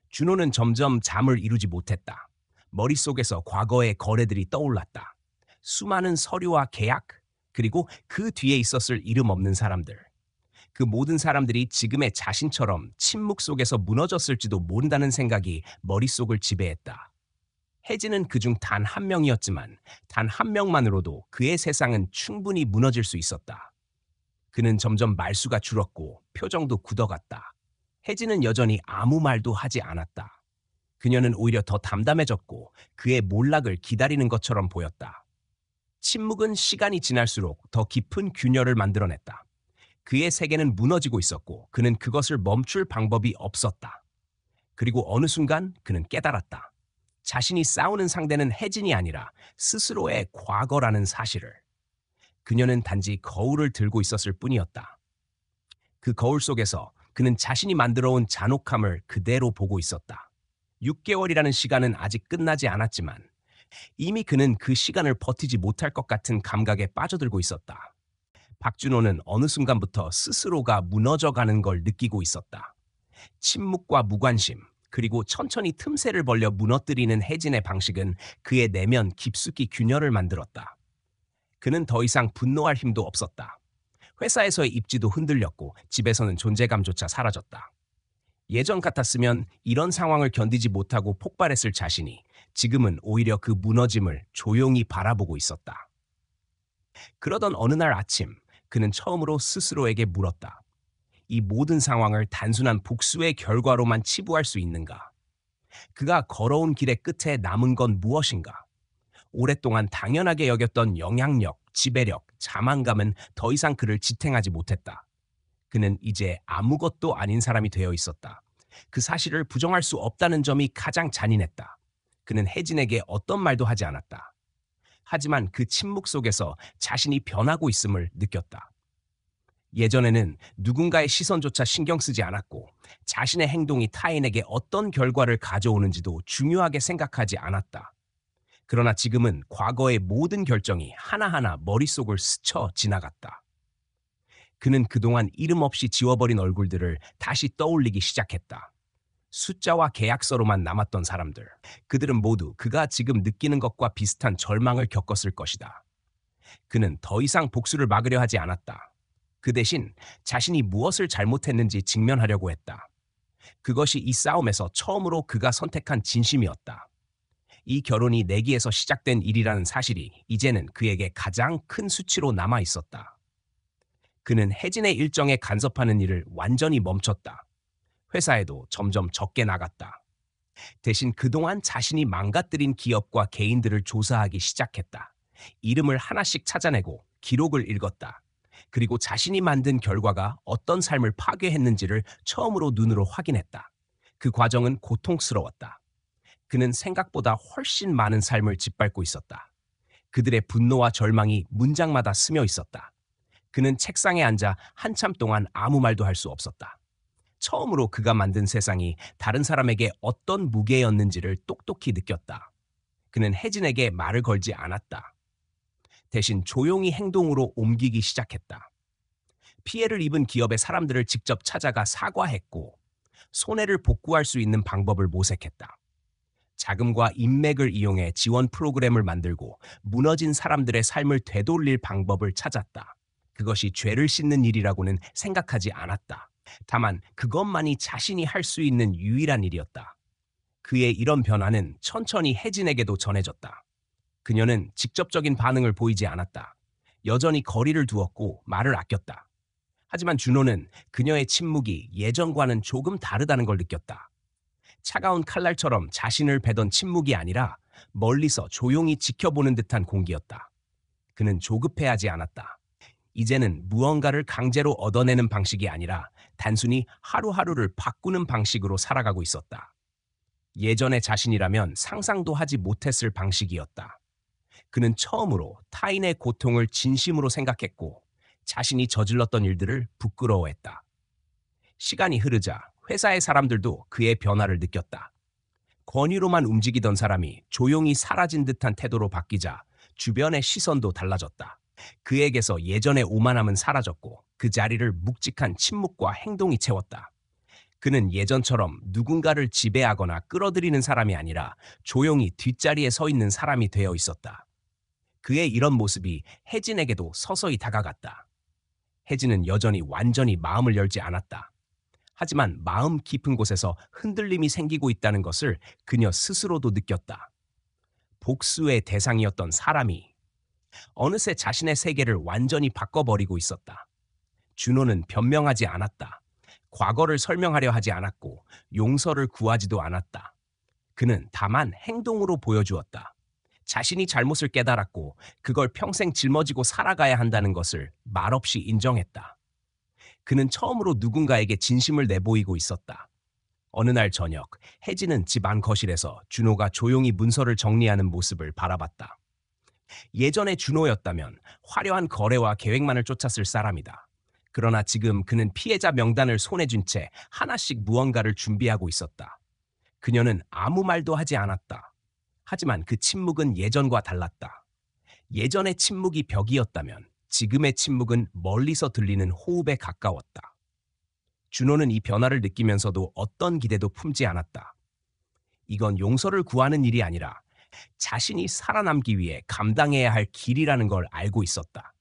준호는 점점 잠을 이루지 못했다. 머릿속에서 과거의 거래들이 떠올랐다. 수많은 서류와 계약, 그리고 그 뒤에 있었을 이름 없는 사람들. 그 모든 사람들이 지금의 자신처럼 침묵 속에서 무너졌을지도 모른다는 생각이 머릿속을 지배했다. 혜진은 그중 단 한 명이었지만 단 한 명만으로도 그의 세상은 충분히 무너질 수 있었다. 그는 점점 말수가 줄었고 표정도 굳어갔다. 혜진은 여전히 아무 말도 하지 않았다. 그녀는 오히려 더 담담해졌고 그의 몰락을 기다리는 것처럼 보였다. 침묵은 시간이 지날수록 더 깊은 균열을 만들어냈다. 그의 세계는 무너지고 있었고 그는 그것을 멈출 방법이 없었다. 그리고 어느 순간 그는 깨달았다. 자신이 싸우는 상대는 혜진이 아니라 스스로의 과거라는 사실을. 그녀는 단지 거울을 들고 있었을 뿐이었다. 그 거울 속에서 그는 자신이 만들어온 잔혹함을 그대로 보고 있었다. 6개월이라는 시간은 아직 끝나지 않았지만 이미 그는 그 시간을 버티지 못할 것 같은 감각에 빠져들고 있었다. 박준호는 어느 순간부터 스스로가 무너져가는 걸 느끼고 있었다. 침묵과 무관심, 그리고 천천히 틈새를 벌려 무너뜨리는 혜진의 방식은 그의 내면 깊숙이 균열을 만들었다. 그는 더 이상 분노할 힘도 없었다. 회사에서의 입지도 흔들렸고 집에서는 존재감조차 사라졌다. 예전 같았으면 이런 상황을 견디지 못하고 폭발했을 자신이 지금은 오히려 그 무너짐을 조용히 바라보고 있었다. 그러던 어느 날 아침, 그는 처음으로 스스로에게 물었다. 이 모든 상황을 단순한 복수의 결과로만 치부할 수 있는가? 그가 걸어온 길의 끝에 남은 건 무엇인가? 오랫동안 당연하게 여겼던 영향력, 지배력, 자만감은 더 이상 그를 지탱하지 못했다. 그는 이제 아무것도 아닌 사람이 되어 있었다. 그 사실을 부정할 수 없다는 점이 가장 잔인했다. 그는 혜진에게 어떤 말도 하지 않았다. 하지만 그 침묵 속에서 자신이 변하고 있음을 느꼈다. 예전에는 누군가의 시선조차 신경 쓰지 않았고 자신의 행동이 타인에게 어떤 결과를 가져오는지도 중요하게 생각하지 않았다. 그러나 지금은 과거의 모든 결정이 하나하나 머릿속을 스쳐 지나갔다. 그는 그동안 이름 없이 지워버린 얼굴들을 다시 떠올리기 시작했다. 숫자와 계약서로만 남았던 사람들. 그들은 모두 그가 지금 느끼는 것과 비슷한 절망을 겪었을 것이다. 그는 더 이상 복수를 막으려 하지 않았다. 그 대신 자신이 무엇을 잘못했는지 직면하려고 했다. 그것이 이 싸움에서 처음으로 그가 선택한 진심이었다. 이 결혼이 내기에서 시작된 일이라는 사실이 이제는 그에게 가장 큰 수치로 남아 있었다. 그는 혜진의 일정에 간섭하는 일을 완전히 멈췄다. 회사에도 점점 적게 나갔다. 대신 그동안 자신이 망가뜨린 기업과 개인들을 조사하기 시작했다. 이름을 하나씩 찾아내고 기록을 읽었다. 그리고 자신이 만든 결과가 어떤 삶을 파괴했는지를 처음으로 눈으로 확인했다. 그 과정은 고통스러웠다. 그는 생각보다 훨씬 많은 삶을 짓밟고 있었다. 그들의 분노와 절망이 문장마다 스며 있었다. 그는 책상에 앉아 한참 동안 아무 말도 할 수 없었다. 처음으로 그가 만든 세상이 다른 사람에게 어떤 무게였는지를 똑똑히 느꼈다. 그는 혜진에게 말을 걸지 않았다. 대신 조용히 행동으로 옮기기 시작했다. 피해를 입은 기업의 사람들을 직접 찾아가 사과했고 손해를 복구할 수 있는 방법을 모색했다. 자금과 인맥을 이용해 지원 프로그램을 만들고 무너진 사람들의 삶을 되돌릴 방법을 찾았다. 그것이 죄를 씻는 일이라고는 생각하지 않았다. 다만 그것만이 자신이 할 수 있는 유일한 일이었다. 그의 이런 변화는 천천히 혜진에게도 전해졌다. 그녀는 직접적인 반응을 보이지 않았다. 여전히 거리를 두었고 말을 아꼈다. 하지만 준호는 그녀의 침묵이 예전과는 조금 다르다는 걸 느꼈다. 차가운 칼날처럼 자신을 베던 침묵이 아니라 멀리서 조용히 지켜보는 듯한 공기였다. 그는 조급해하지 않았다. 이제는 무언가를 강제로 얻어내는 방식이 아니라 단순히 하루하루를 바꾸는 방식으로 살아가고 있었다. 예전의 자신이라면 상상도 하지 못했을 방식이었다. 그는 처음으로 타인의 고통을 진심으로 생각했고 자신이 저질렀던 일들을 부끄러워했다. 시간이 흐르자 회사의 사람들도 그의 변화를 느꼈다. 권위로만 움직이던 사람이 조용히 사라진 듯한 태도로 바뀌자 주변의 시선도 달라졌다. 그에게서 예전의 오만함은 사라졌고 그 자리를 묵직한 침묵과 행동이 채웠다. 그는 예전처럼 누군가를 지배하거나 끌어들이는 사람이 아니라 조용히 뒷자리에 서 있는 사람이 되어 있었다. 그의 이런 모습이 혜진에게도 서서히 다가갔다. 혜진은 여전히 완전히 마음을 열지 않았다. 하지만 마음 깊은 곳에서 흔들림이 생기고 있다는 것을 그녀 스스로도 느꼈다. 복수의 대상이었던 사람이 어느새 자신의 세계를 완전히 바꿔버리고 있었다. 준호는 변명하지 않았다. 과거를 설명하려 하지 않았고 용서를 구하지도 않았다. 그는 다만 행동으로 보여주었다. 자신이 잘못을 깨달았고 그걸 평생 짊어지고 살아가야 한다는 것을 말없이 인정했다. 그는 처음으로 누군가에게 진심을 내보이고 있었다. 어느 날 저녁, 혜진은 집 안 거실에서 준호가 조용히 문서를 정리하는 모습을 바라봤다. 예전의 준호였다면 화려한 거래와 계획만을 쫓았을 사람이다. 그러나 지금 그는 피해자 명단을 손에 쥔 채 하나씩 무언가를 준비하고 있었다. 그녀는 아무 말도 하지 않았다. 하지만 그 침묵은 예전과 달랐다. 예전의 침묵이 벽이었다면 지금의 침묵은 멀리서 들리는 호흡에 가까웠다. 준호는 이 변화를 느끼면서도 어떤 기대도 품지 않았다. 이건 용서를 구하는 일이 아니라 자신이 살아남기 위해 감당해야 할 길이라는 걸 알고 있었다.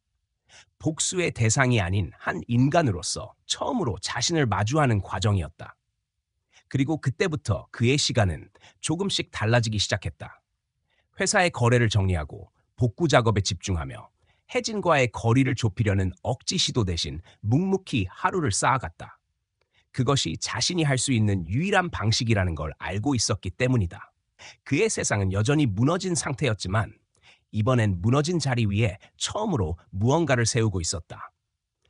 복수의 대상이 아닌 한 인간으로서 처음으로 자신을 마주하는 과정이었다. 그리고 그때부터 그의 시간은 조금씩 달라지기 시작했다. 회사의 거래를 정리하고 복구 작업에 집중하며 혜진과의 거리를 좁히려는 억지 시도 대신 묵묵히 하루를 쌓아갔다. 그것이 자신이 할 수 있는 유일한 방식이라는 걸 알고 있었기 때문이다. 그의 세상은 여전히 무너진 상태였지만 이번엔 무너진 자리 위에 처음으로 무언가를 세우고 있었다.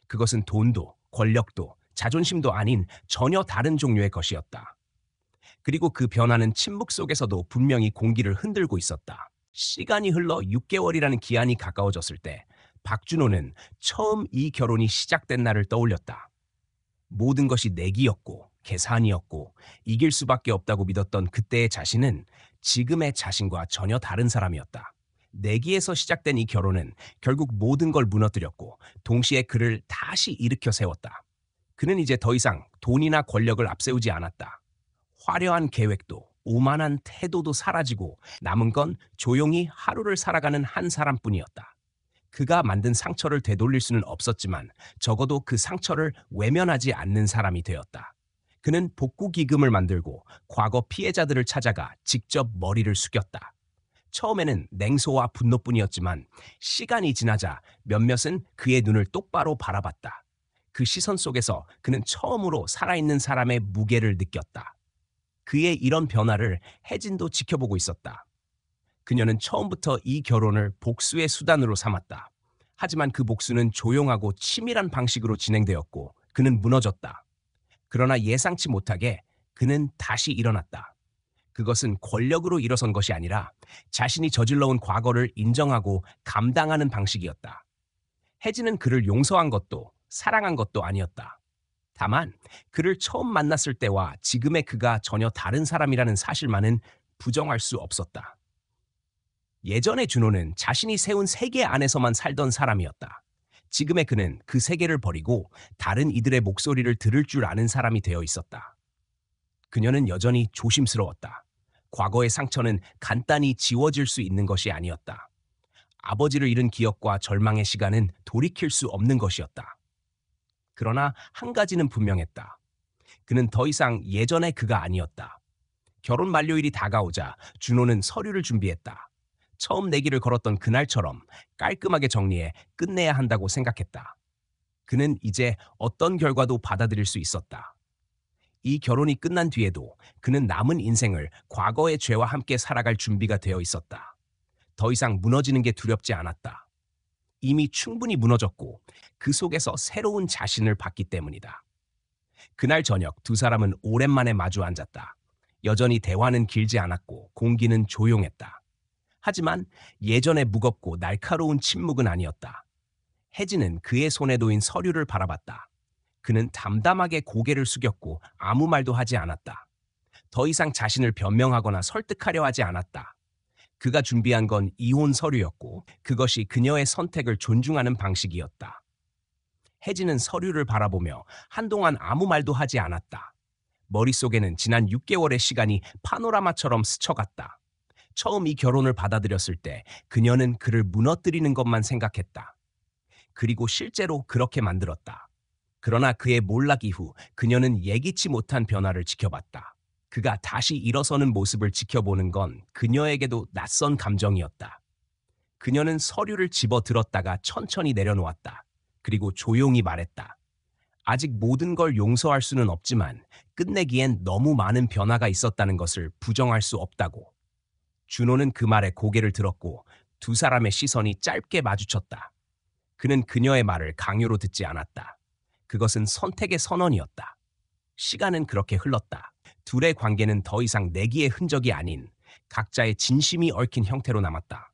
그것은 돈도 권력도 자존심도 아닌 전혀 다른 종류의 것이었다. 그리고 그 변화는 침묵 속에서도 분명히 공기를 흔들고 있었다. 시간이 흘러 6개월이라는 기한이 가까워졌을 때 박준호는 처음 이 결혼이 시작된 날을 떠올렸다. 모든 것이 내기였고 계산이었고 이길 수밖에 없다고 믿었던 그때의 자신은 지금의 자신과 전혀 다른 사람이었다. 내기에서 시작된 이 결혼은 결국 모든 걸 무너뜨렸고 동시에 그를 다시 일으켜 세웠다. 그는 이제 더 이상 돈이나 권력을 앞세우지 않았다. 화려한 계획도 오만한 태도도 사라지고 남은 건 조용히 하루를 살아가는 한 사람뿐이었다. 그가 만든 상처를 되돌릴 수는 없었지만 적어도 그 상처를 외면하지 않는 사람이 되었다. 그는 복구 기금을 만들고 과거 피해자들을 찾아가 직접 머리를 숙였다. 처음에는 냉소와 분노뿐이었지만 시간이 지나자 몇몇은 그의 눈을 똑바로 바라봤다. 그 시선 속에서 그는 처음으로 살아있는 사람의 무게를 느꼈다. 그의 이런 변화를 혜진도 지켜보고 있었다. 그녀는 처음부터 이 결혼을 복수의 수단으로 삼았다. 하지만 그 복수는 조용하고 치밀한 방식으로 진행되었고 그는 무너졌다. 그러나 예상치 못하게 그는 다시 일어났다. 그것은 권력으로 일어선 것이 아니라 자신이 저질러온 과거를 인정하고 감당하는 방식이었다. 혜진은 그를 용서한 것도 사랑한 것도 아니었다. 다만 그를 처음 만났을 때와 지금의 그가 전혀 다른 사람이라는 사실만은 부정할 수 없었다. 예전의 준호는 자신이 세운 세계 안에서만 살던 사람이었다. 지금의 그는 그 세계를 버리고 다른 이들의 목소리를 들을 줄 아는 사람이 되어 있었다. 그녀는 여전히 조심스러웠다. 과거의 상처는 간단히 지워질 수 있는 것이 아니었다. 아버지를 잃은 기억과 절망의 시간은 돌이킬 수 없는 것이었다. 그러나 한 가지는 분명했다. 그는 더 이상 예전의 그가 아니었다. 결혼 만료일이 다가오자 준호는 서류를 준비했다. 처음 내기를 걸었던 그날처럼 깔끔하게 정리해 끝내야 한다고 생각했다. 그는 이제 어떤 결과도 받아들일 수 있었다. 이 결혼이 끝난 뒤에도 그는 남은 인생을 과거의 죄와 함께 살아갈 준비가 되어 있었다. 더 이상 무너지는 게 두렵지 않았다. 이미 충분히 무너졌고 그 속에서 새로운 자신을 봤기 때문이다. 그날 저녁 두 사람은 오랜만에 마주 앉았다. 여전히 대화는 길지 않았고 공기는 조용했다. 하지만 예전의 무겁고 날카로운 침묵은 아니었다. 혜진은 그의 손에 놓인 서류를 바라봤다. 그는 담담하게 고개를 숙였고 아무 말도 하지 않았다. 더 이상 자신을 변명하거나 설득하려 하지 않았다. 그가 준비한 건 이혼 서류였고 그것이 그녀의 선택을 존중하는 방식이었다. 혜진은 서류를 바라보며 한동안 아무 말도 하지 않았다. 머릿속에는 지난 6개월의 시간이 파노라마처럼 스쳐갔다. 처음 이 결혼을 받아들였을 때 그녀는 그를 무너뜨리는 것만 생각했다. 그리고 실제로 그렇게 만들었다. 그러나 그의 몰락 이후 그녀는 예기치 못한 변화를 지켜봤다. 그가 다시 일어서는 모습을 지켜보는 건 그녀에게도 낯선 감정이었다. 그녀는 서류를 집어 들었다가 천천히 내려놓았다. 그리고 조용히 말했다. 아직 모든 걸 용서할 수는 없지만 끝내기엔 너무 많은 변화가 있었다는 것을 부정할 수 없다고. 준호는 그 말에 고개를 들었고 두 사람의 시선이 짧게 마주쳤다. 그는 그녀의 말을 강요로 듣지 않았다. 그것은 선택의 선언이었다. 시간은 그렇게 흘렀다. 둘의 관계는 더 이상 내기의 흔적이 아닌 각자의 진심이 얽힌 형태로 남았다.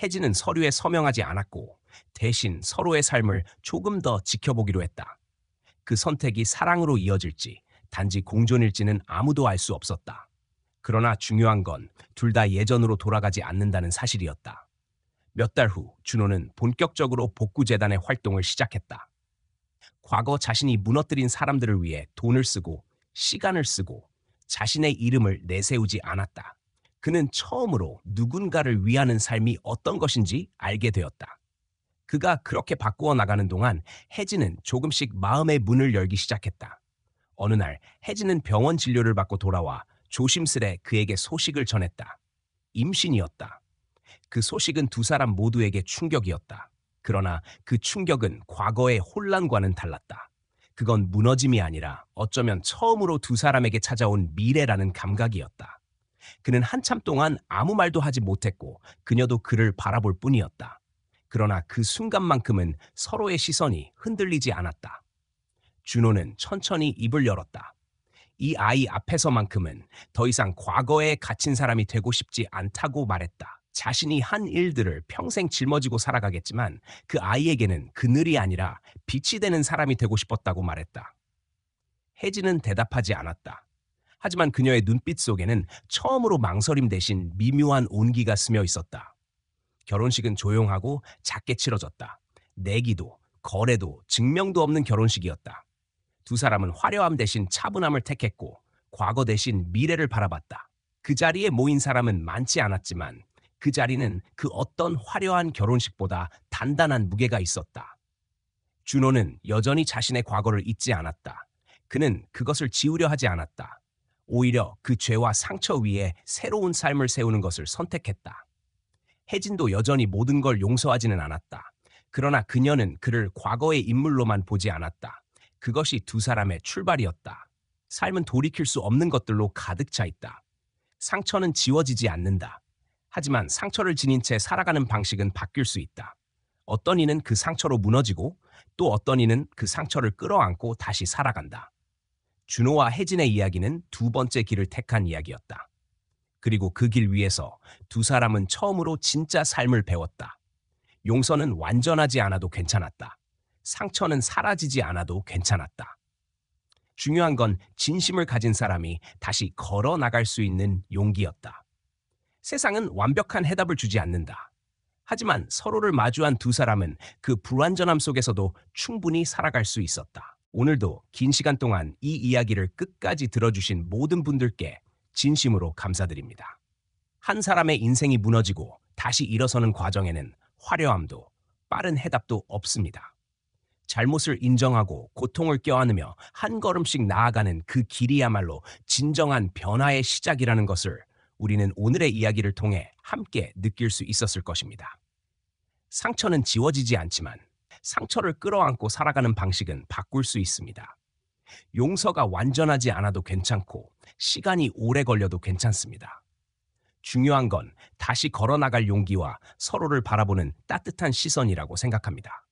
혜진은 서류에 서명하지 않았고 대신 서로의 삶을 조금 더 지켜보기로 했다. 그 선택이 사랑으로 이어질지 단지 공존일지는 아무도 알 수 없었다. 그러나 중요한 건 둘 다 예전으로 돌아가지 않는다는 사실이었다. 몇 달 후 준호는 본격적으로 복구재단의 활동을 시작했다. 과거 자신이 무너뜨린 사람들을 위해 돈을 쓰고 시간을 쓰고 자신의 이름을 내세우지 않았다. 그는 처음으로 누군가를 위하는 삶이 어떤 것인지 알게 되었다. 그가 그렇게 바꾸어 나가는 동안 혜진은 조금씩 마음의 문을 열기 시작했다. 어느 날 혜진은 병원 진료를 받고 돌아와 조심스레 그에게 소식을 전했다. 임신이었다. 그 소식은 두 사람 모두에게 충격이었다. 그러나 그 충격은 과거의 혼란과는 달랐다. 그건 무너짐이 아니라 어쩌면 처음으로 두 사람에게 찾아온 미래라는 감각이었다. 그는 한참 동안 아무 말도 하지 못했고 그녀도 그를 바라볼 뿐이었다. 그러나 그 순간만큼은 서로의 시선이 흔들리지 않았다. 준호는 천천히 입을 열었다. 이 아이 앞에서만큼은 더 이상 과거에 갇힌 사람이 되고 싶지 않다고 말했다. 자신이 한 일들을 평생 짊어지고 살아가겠지만 그 아이에게는 그늘이 아니라 빛이 되는 사람이 되고 싶었다고 말했다. 혜진은 대답하지 않았다. 하지만 그녀의 눈빛 속에는 처음으로 망설임 대신 미묘한 온기가 스며 있었다. 결혼식은 조용하고 작게 치러졌다. 내기도, 거래도, 증명도 없는 결혼식이었다. 두 사람은 화려함 대신 차분함을 택했고 과거 대신 미래를 바라봤다. 그 자리에 모인 사람은 많지 않았지만 그 자리는 그 어떤 화려한 결혼식보다 단단한 무게가 있었다. 준호는 여전히 자신의 과거를 잊지 않았다. 그는 그것을 지우려 하지 않았다. 오히려 그 죄와 상처 위에 새로운 삶을 세우는 것을 선택했다. 혜진도 여전히 모든 걸 용서하지는 않았다. 그러나 그녀는 그를 과거의 인물로만 보지 않았다. 그것이 두 사람의 출발이었다. 삶은 돌이킬 수 없는 것들로 가득 차 있다. 상처는 지워지지 않는다. 하지만 상처를 지닌 채 살아가는 방식은 바뀔 수 있다. 어떤 이는 그 상처로 무너지고 또 어떤 이는 그 상처를 끌어안고 다시 살아간다. 준호와 혜진의 이야기는 두 번째 길을 택한 이야기였다. 그리고 그 길 위에서 두 사람은 처음으로 진짜 삶을 배웠다. 용서는 완전하지 않아도 괜찮았다. 상처는 사라지지 않아도 괜찮았다. 중요한 건 진심을 가진 사람이 다시 걸어 나갈 수 있는 용기였다. 세상은 완벽한 해답을 주지 않는다. 하지만 서로를 마주한 두 사람은 그 불완전함 속에서도 충분히 살아갈 수 있었다. 오늘도 긴 시간 동안 이 이야기를 끝까지 들어주신 모든 분들께 진심으로 감사드립니다. 한 사람의 인생이 무너지고 다시 일어서는 과정에는 화려함도 빠른 해답도 없습니다. 잘못을 인정하고 고통을 껴안으며 한 걸음씩 나아가는 그 길이야말로 진정한 변화의 시작이라는 것을 우리는 오늘의 이야기를 통해 함께 느낄 수 있었을 것입니다. 상처는 지워지지 않지만 상처를 끌어안고 살아가는 방식은 바꿀 수 있습니다. 용서가 완전하지 않아도 괜찮고 시간이 오래 걸려도 괜찮습니다. 중요한 건 다시 걸어나갈 용기와 서로를 바라보는 따뜻한 시선이라고 생각합니다.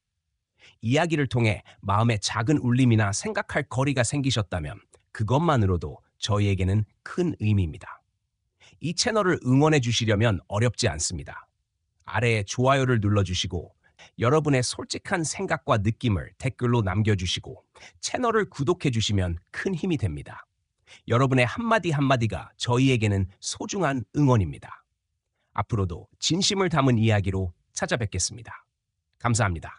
이야기를 통해 마음에 작은 울림이나 생각할 거리가 생기셨다면 그것만으로도 저희에게는 큰 의미입니다. 이 채널을 응원해 주시려면 어렵지 않습니다. 아래에 좋아요를 눌러주시고 여러분의 솔직한 생각과 느낌을 댓글로 남겨주시고 채널을 구독해 주시면 큰 힘이 됩니다. 여러분의 한마디 한마디가 저희에게는 소중한 응원입니다. 앞으로도 진심을 담은 이야기로 찾아뵙겠습니다. 감사합니다.